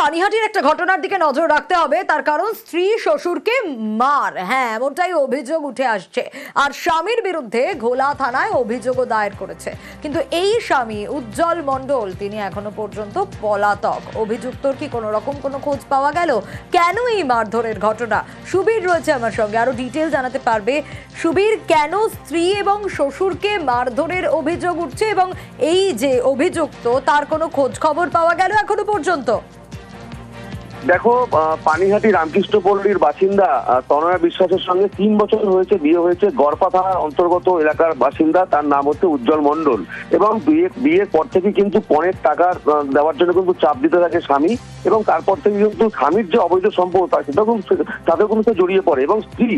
পানিহাটির একটা ঘটনার দিকে নজর রাখতে হবে, তার কারণ স্ত্রী শ্বশুরকে মার, হ্যাঁ এমনটাই অভিযোগ উঠে আসছে। আর স্বামীর বিরুদ্ধে ঘোলা থানায় অভিযোগও দায়ের করেছে। কিন্তু এই স্বামী উজ্জ্বল মণ্ডল তিনি এখনো পর্যন্ত পলাতক। অভিযুক্তর কি কোনো রকম কোনো খোঁজ পাওয়া গেল? কেন এই মারধরের ঘটনা? সুবীর রয়েছে আমার সঙ্গে, আরো ডিটেল জানাতে পারবে। সুবীর, কেন স্ত্রী এবং শ্বশুরকে মারধরের অভিযোগ উঠছে এবং এই যে অভিযুক্ত তার কোনো খোঁজ খবর পাওয়া গেল এখনো পর্যন্ত? দেখো, পানিহাটি রামকৃষ্ণপল্লীর বাসিন্দা তনয়া বিশ্বাসের সঙ্গে 3 বছর হয়েছে বিয়ে হয়েছে। গড়পা থানার অন্তর্গত এলাকার বাসিন্দা, তার নাম হচ্ছে উজ্জ্বল মণ্ডল। এবং বিয়ের পর থেকে কিন্তু পণের টাকা দেওয়ার জন্য কিন্তু চাপ দিতে থাকে স্বামী, এবং তারপর থেকে কিন্তু স্বামীর যে অবৈধ সম্পদ তাতেও কিন্তু সে জড়িয়ে পড়ে। এবং স্ত্রী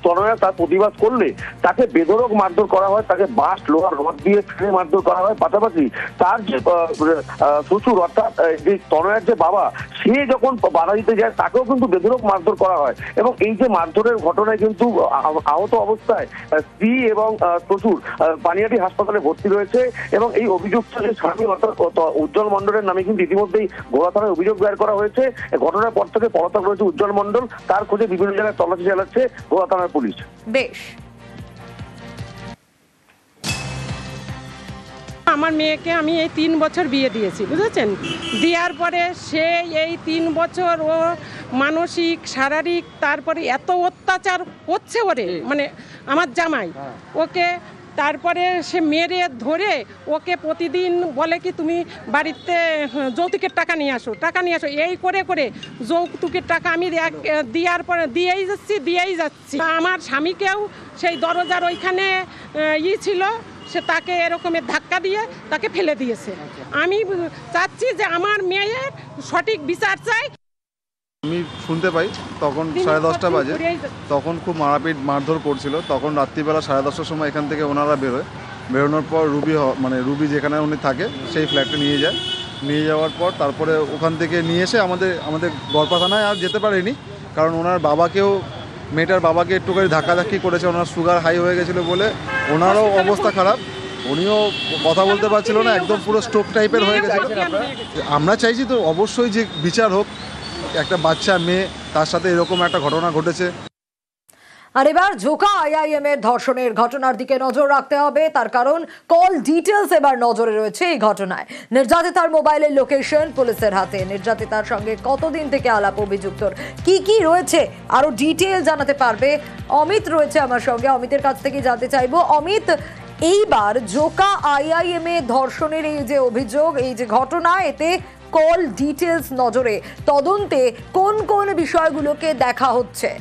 তনয়া তার প্রতিবাদ করলে তাকে বেধড়ক মারধর করা হয়, তাকে বাঁশ লোহার রড দিয়ে ফেলে মারধর করা হয়। পাশাপাশি তার যে শ্বশুর অর্থাৎ যে তনয়ার যে বাবা, সে যখন বাধা দিতে যায় তাকেও কিন্তু বেধড়ক মারধর করা হয়। এবং এই যে মারধরের ঘটনায় কিন্তু আহত অবস্থায় স্ত্রী এবং শ্বশুর পানিহাটি হাসপাতালে ভর্তি রয়েছে। এবং এই অভিযুক্ত যে স্বামী অর্থাৎ উজ্জ্বল মণ্ডলের নামে কিন্তু ইতিমধ্যেই ঘোড়া থানায় অভিযোগ দায়ের করা হয়েছে। ঘটনার পর থেকে পলাতক রয়েছে উজ্জ্বল মণ্ডল, তার খোঁজে বিভিন্ন জায়গায় তল্লাশি চালাচ্ছে ঘোড়া থানার পুলিশ। বেশ, আমার মেয়েকে আমি এই 3 বছর বিয়ে দিয়েছি, বুঝেছেন। দেওয়ার পরে সে এই 3 বছর ও মানসিক শারীরিক তারপরে এত অত্যাচার করছে ওরে, মানে আমার জামাই ওকে। তারপরে সে মেরে ধরে ওকে প্রতিদিন বলে কি তুমি বাড়িতে যৌতুকের টাকা নিয়ে আসো, এই করে করে যৌতুকের টাকা আমি দেওয়ার পরে দিয়েই যাচ্ছি। আমার স্বামীকেও সেই দরজার ওইখানে ছিল, সে তাকে এরকমের ধাক্কা দিয়ে তাকে ফেলে দিয়েছে। আমি চাচ্ছি যে আমার মেয়ের সঠিক বিচার চাই। আমি শুনতে পাই তখন 10:30 বাজে, তখন খুব মারধর করছিল। তখন রাত্রিবেলা 10:30টার সময় এখান থেকে ওনারা বেরোনোর পর রুবি যেখানে উনি থাকে সেই ফ্ল্যাটে নিয়ে যাওয়ার পর তারপরে ওখান থেকে নিয়ে এসে আমাদের গড়পা থানায় আর যেতে পারেনি, কারণ ওনার মেয়েটার বাবাকে একটুখানি ধাক্কাধাক্কি করেছে। ওনার সুগার হাই হয়ে গেছিলো বলে ওনারও অবস্থা খারাপ, উনিও কথা বলতে পারছিল না, একদম পুরো স্ট্রোক টাইপের হয়ে গেছিল। আমরা চাইছি তো অবশ্যই যে বিচার হোক, একটা বাচ্চা মেয়ে, তার সাথে এরকম একটা ঘটনা ঘটেছে। আর এবার ঝোকা আইআইএম এর ধর্ষণের ঘটনার দিকে নজর রাখতে হবে, তার কারণ কল ডিটেলস এবার নজরে রয়েছে এই ঘটনায়। নির্যাতিতার মোবাইলের লোকেশন পুলিশের হাতে। নির্যাতিতার সঙ্গে কতদিন থেকে আলাপ অভিযুক্তর, কি রয়েছে আরো ডিটেল জানাতে পারবে অমিত রয়েছে আমার সঙ্গে। অমিতের কাছ থেকে জানতে চাইবো, অমিত এইবার ঝোকা আইআইএম এ ধর্ষণের এই যে অভিযোগ, এই যে ঘটনা, এতে কল ডিটেলস নজরে, তদন্তে কোন কোন বিষয়গুলোকে দেখা হচ্ছে?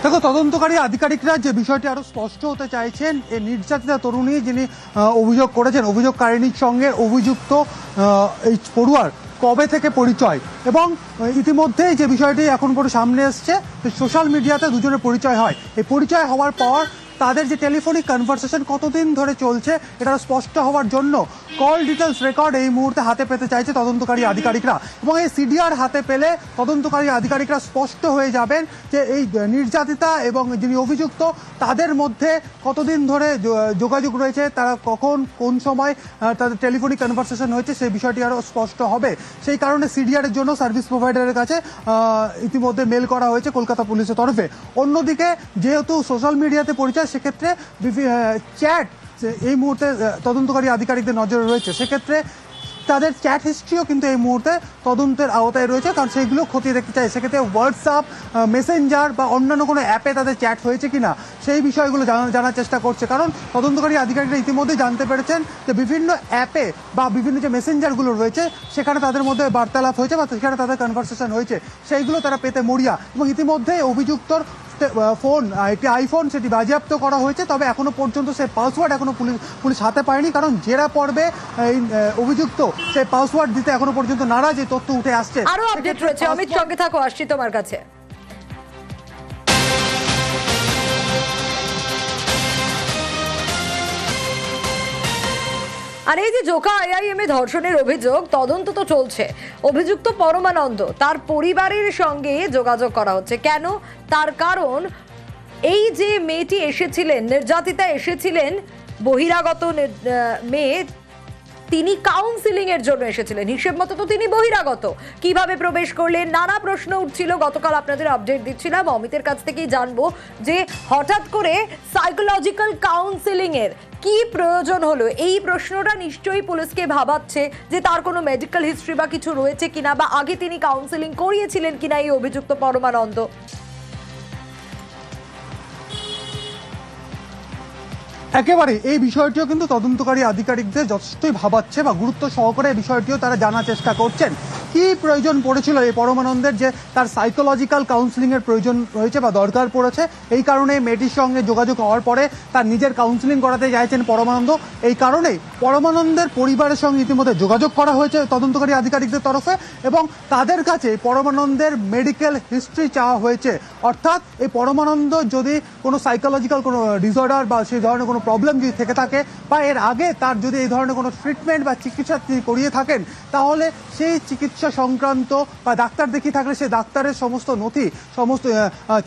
দেখো, তদন্তকারী আধিকারিকরা যে বিষয়টি আরো স্পষ্ট হতে চাইছেন, এই নির্যাতিতা তরুণী যিনি অভিযোগ করেছেন, অভিযোগকারিনীর সঙ্গে অভিযুক্ত এই পড়ুয়ার কবে থেকে পরিচয়, এবং ইতিমধ্যেই যে বিষয়টি এখন পর্যন্ত সামনে এসছে, সোশ্যাল মিডিয়াতে দুজনের পরিচয় হয়। এই পরিচয় হওয়ার পর তাদের যে টেলিফোনিক কনভারসেশন কতদিন ধরে চলছে এটা স্পষ্ট হওয়ার জন্য কল ডিটেলস রেকর্ড এই মুহূর্তে হাতে পেতে চাইছে তদন্তকারী আধিকারিকরা। এবং এই সিডিআর হাতে পেলে তদন্তকারী আধিকারিকরা স্পষ্ট হয়ে যাবেন যে এই নির্যাতিতা এবং যিনি অভিযুক্ত তাদের মধ্যে কতদিন ধরে যোগাযোগ রয়েছে, তারা কখন কোন সময় তাদের টেলিফোনিক কনভারসেশন হয়েছে, সেই বিষয়টি আরও স্পষ্ট হবে। সেই কারণে সিডিআরের জন্য সার্ভিস প্রোভাইডারের কাছে ইতিমধ্যে মেল করা হয়েছে কলকাতা পুলিশের তরফে। অন্যদিকে যেহেতু সোশ্যাল মিডিয়াতে পরিচয়, সেক্ষেত্রে চ্যাট এই মুহূর্তে তদন্তকারী আধিকারিকদের নজরে রয়েছে। সেক্ষেত্রে তাদের চ্যাট হিস্ট্রিও কিন্তু এই মুহূর্তে তদন্তের আওতায় রয়েছে, কারণ সেইগুলো খতিয়ে দেখতে চাই। সেক্ষেত্রে হোয়াটসঅ্যাপ, মেসেঞ্জার বা অন্যান্য কোনো অ্যাপে তাদের চ্যাট হয়েছে কিনা সেই বিষয়গুলো জানার চেষ্টা করছে। কারণ তদন্তকারী আধিকারিকরা ইতিমধ্যেই জানতে পেরেছেন যে বিভিন্ন অ্যাপে বা বিভিন্ন যে মেসেঞ্জারগুলো রয়েছে সেখানে তাদের মধ্যে বার্তালাপ হয়েছে বা সেখানে তাদের কনভারসেশন হয়েছে, সেইগুলো তারা পেতে মরিয়া। এবং ইতিমধ্যেই অভিযুক্তর ফোন, একটি আইফোন, সেটি বাজেয়াপ্ত করা হয়েছে। তবে এখনো পর্যন্ত সেই পাসওয়ার্ড এখনো পুলিশ হাতে পায়নি, কারণ জেরা পর্বে এই অভিযুক্ত সেই পাসওয়ার্ড দিতে এখনো পর্যন্ত নারাজ, এই তথ্য উঠে আসছে। আরো আপডেট রয়েছে, অমিত সঙ্গে থাকো, আসছি তোমার কাছে। আর এই যে ঝোকা আইআইএম এ ধর্ষণের অভিযোগ, তদন্ত তো চলছে। অভিযুক্ত পরমানন্দ, তার পরিবারের সঙ্গে যোগাযোগ করা হচ্ছে। কেন? তার কারণ এই যে মেয়েটি এসেছিলেন, নির্যাতিতা এসেছিলেন, বহিরাগত মেয়ে, তিনি কাউন্সিলিং এর জন্য এসেছিলেন, হিসেব মতো তো তিনি বহিরাগত, কিভাবে প্রবেশ করলেন, নানা প্রশ্ন উঠছিল। গতকাল আপনাদের আপডেট দিচ্ছিলাম, অমিতের কাছ থেকেই জানবো যে হঠাৎ করে সাইকোলজিক্যাল কাউন্সিলিং এর কি প্রয়োজন হলো। এই প্রশ্নটা নিশ্চয়ই পুলিশকে ভাবাচ্ছে যে তার কোনো মেডিকেল হিস্ট্রি বা কিছু রয়েছে কিনা, বা আগে তিনি কাউন্সিলিং করিয়েছিলেন কিনা এই অভিযুক্ত পরমানন্দ। একেবারে এই বিষয়টিও কিন্তু তদন্তকারী আধিকারিকদের যথেষ্টই ভাবাচ্ছে বা গুরুত্ব সহকারে এই বিষয়টিও তারা জানার চেষ্টা করছেন। কি প্রয়োজন পড়েছিল এই পরমানন্দের যে তার সাইকোলজিক্যাল কাউন্সিলিং এর প্রয়োজন হয়েছে বা দরকার পড়েছে, এই কারণে মেয়েটির সঙ্গে যোগাযোগ হওয়ার পরে তার নিজের কাউন্সিলিং করাতে চাইছেন পরমানন্দ। এই কারণেই পরমানন্দের পরিবারের সঙ্গে ইতিমধ্যে যোগাযোগ করা হয়েছে তদন্তকারী আধিকারিকদের তরফে, এবং তাদের কাছে পরমানন্দের মেডিকেল হিস্ট্রি চাওয়া হয়েছে। অর্থাৎ এই পরমানন্দ যদি কোনো সাইকোলজিক্যাল কোনো ডিসঅর্ডার বা সেই ধরনের কোনো প্রবলেম যদি থেকে থাকে, বা এর আগে তার যদি এই ধরনের কোনো ট্রিটমেন্ট বা চিকিৎসা তিনি করিয়ে থাকেন, তাহলে সেই চিকিৎসা সংক্রান্ত বা ডাক্তার দেখিয়ে থাকলে সেই ডাক্তারের সমস্ত নথি সমস্ত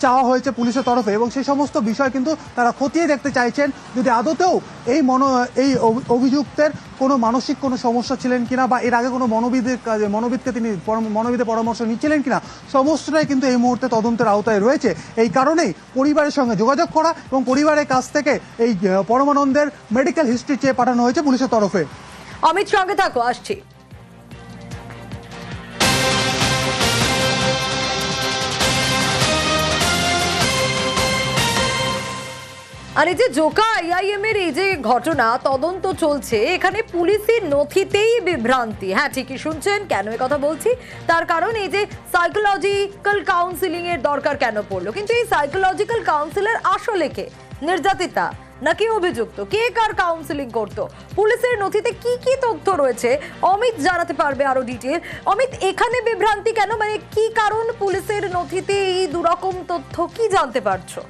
চাওয়া হয়েছে পুলিশের তরফে, এবং সেই সমস্ত বিষয় কিন্তু তারা খতিয়ে দেখতে চাইছেন যদি আদতেও এই অভিযুক্তের কোনো মানসিক কোনো সমস্যা ছিলেন কিনা, বা এর আগে কোনো মনোবিদকে তিনি মনোবিদের পরামর্শ নিচ্ছিলেন কিনা, সমস্তটাই কিন্তু এই মুহূর্তে তদন্তের আওতায় রয়েছে। এই কারণেই পরিবারের সঙ্গে যোগাযোগ করা এবং পরিবারের কাছ থেকে এই পরমানন্দের মেডিকেল হিস্ট্রি চেয়ে পাঠানো হয়েছে পুলিশের তরফে। অমিত সঙ্গে থাকো, আসছি। আর এই যে জোকা আইআইএম এর এই যে ঘটনা তদন্ত চলছে, এখানে পুলিশের নথিতেই বিভ্রান্তি। হ্যাঁ, ঠিকই শুনছেন। কেন এ কথা বলছি, তার কারণ এই যে সাইকোলজিক্যাল কাউন্সিলিং এর দরকার কেন পড়লো, কিন্তু এই সাইকোলজিক্যাল কাউন্সিলর আসলে কে, নির্যাতিতা নাকি অভিযুক্ত, কে কার কাউন্সিলিং করতো, পুলিশের নথিতে কি কি তথ্য রয়েছে, অমিত জানাতে পারবে আরো ডিটেল। অমিত, এখানে বিভ্রান্তি কেন, মানে কি কারণ পুলিশের নথিতে এই দুরকম তথ্য, কি জানতে পারছো?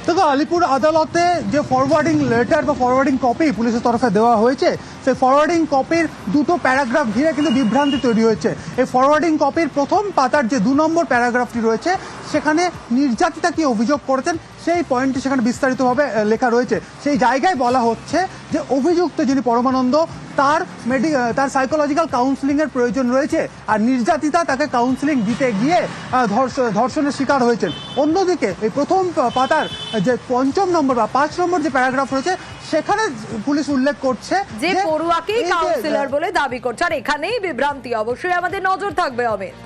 দেখো, আলিপুর আদালতে যে ফরওয়ার্ডিং লেটার বা ফরওয়ার্ডিং কপি পুলিশের তরফে দেওয়া হয়েছে, সেই ফরওয়ার্ডিং কপির দুটো প্যারাগ্রাফ ঘিরে কিন্তু বিভ্রান্তি তৈরি হয়েছে। এই ফরওয়ার্ডিং কপির প্রথম পাতার যে 2 নম্বর প্যারাগ্রাফটি রয়েছে, সেখানে নির্যাতিতা কি অভিযোগ করেছেন সেই পয়েন্টটি সেখানে বিস্তারিতভাবে লেখা রয়েছে। সেই জায়গায় বলা হচ্ছে যে অভিযুক্ত যিনি পরমানন্দ, তার সাইকোলজিক্যাল কাউন্সিলিং এর প্রয়োজন রয়েছে, আর নির্যাতিতা তাকে কাউন্সিলিং দিতে গিয়ে ধর্ষণের শিকার হয়েছেন। অন্যদিকে এই প্রথম পাতার যে 5 নম্বর বা 5 নম্বর যে প্যারাগ্রাফ রয়েছে, সেখানে পুলিশ উল্লেখ করছে যে পড়ুয়াকেই কাউন্সিলর বলে দাবি করছে। আর এখানেই বিভ্রান্তি, অবশ্যই আমাদের নজর থাকবে। অমিত,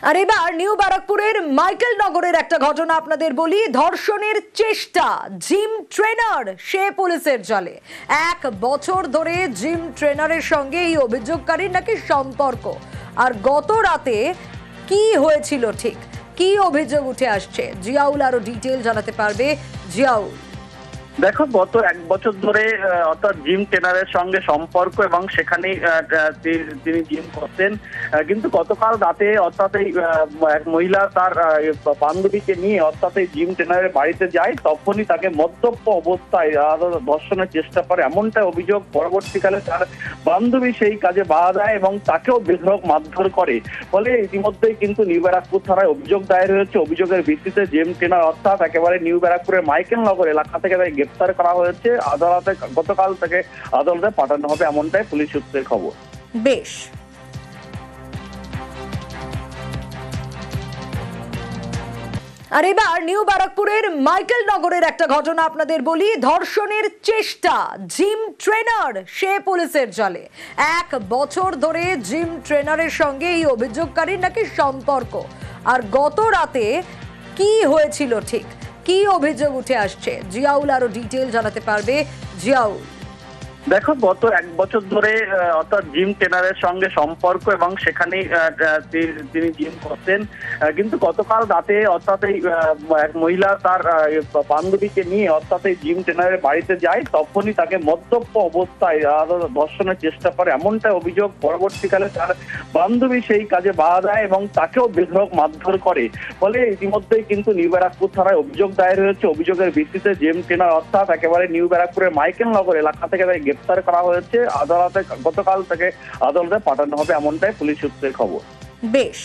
আর এবার নিউ ব্যারাকপুরের মাইকেল নগরের একটা ঘটনা আপনাদের বলি। ধর্ষণের চেষ্টা, জিম ট্রেনার সে পুলিশের জালে। 1 বছর ধরে জিম ট্রেনারের সঙ্গে এই অভিযোগকারীর নাকি সম্পর্ক। আর গত রাতে কি হয়েছিল ঠিক, কি অভিযোগ উঠে আসছে, জিয়াউল আরো ডিটেল জানাতে পারবে। জিয়াউল, দেখো, গত 1 বছর ধরে অর্থাৎ জিম ট্রেনারের সঙ্গে সম্পর্ক, এবং সেখানে তিনি জিম করতেন। কিন্তু গতকাল রাতে অর্থাৎ এই এক মহিলা তার বান্ধবীকে নিয়ে অর্থাৎ এই জিম ট্রেনারের বাড়িতে যায়, তখনই তাকে মদ্যপ অবস্থায় ধর্ষণের চেষ্টা করে, এমনটা অভিযোগ। পরবর্তীকালে তার বান্ধবী সেই কাজে বাধা দেয় এবং তাকেও বেধড়ক মারধর করে। ফলে ইতিমধ্যেই কিন্তু নিউ ব্যারাকপুর থানায় অভিযোগ দায়ের হয়েছে। অভিযোগের ভিত্তিতে জিম ট্রেনার অর্থাৎ একেবারে নিউ ব্যারাকপুরের মাইকেল নগর এলাকা থেকে গ্রেফতার করা হয়েছে। আদালতে গতকাল থেকে আদালতে পাঠানো হবে, এমনটাই পুলিশ সূত্রের খবর। বেশ। আর এবার নিউ ব্যারাকপুরের মাইকেল নগরের একটা ঘটনা আপনাদের বলি। ধর্ষণের চেষ্টা, জিম ট্রেনার সে পুলিশের জালে। 1 বছর ধরে জিম ট্রেনারের সঙ্গে এই অভিযোগকারীর নাকি সম্পর্ক। আর গত রাতে কি হয়েছিল ঠিক, কি অভিযোগ উঠে আসছে, জিয়াউল আরো ডিটেল জানাতে পারবে। জিয়াউল, দেখো, গত 1 বছর ধরে অর্থাৎ জিম ট্রেনারের সঙ্গে সম্পর্ক, এবং সেখানে তিনি জিম করতেন। কিন্তু গতকাল রাতে অর্থাৎ এই এক মহিলা তার বান্ধবীকে নিয়ে অর্থাৎ এই জিম ট্রেনারের বাড়িতে যায়, তখনই তাকে মদ্যপ অবস্থায় ধর্ষণের চেষ্টা করে, এমনটা অভিযোগ। পরবর্তীকালে তার বান্ধবী সেই কাজে বাধা দেয় এবং তাকেও বেধড়ক মারধর করে। ফলে ইতিমধ্যেই কিন্তু নিউ ব্যারাকপুর থানায় অভিযোগ দায়ের হয়েছে। অভিযোগের ভিত্তিতে জিম ট্রেনার অর্থাৎ একেবারে নিউ ব্যারাকপুরের মাইকেল নগর এলাকা থেকে গ্রেফতার করা হয়েছে। আদালতে গতকাল থেকে আদালতে পাঠানো হবে, এমনটাই পুলিশ সূত্রের খবর। বেশ।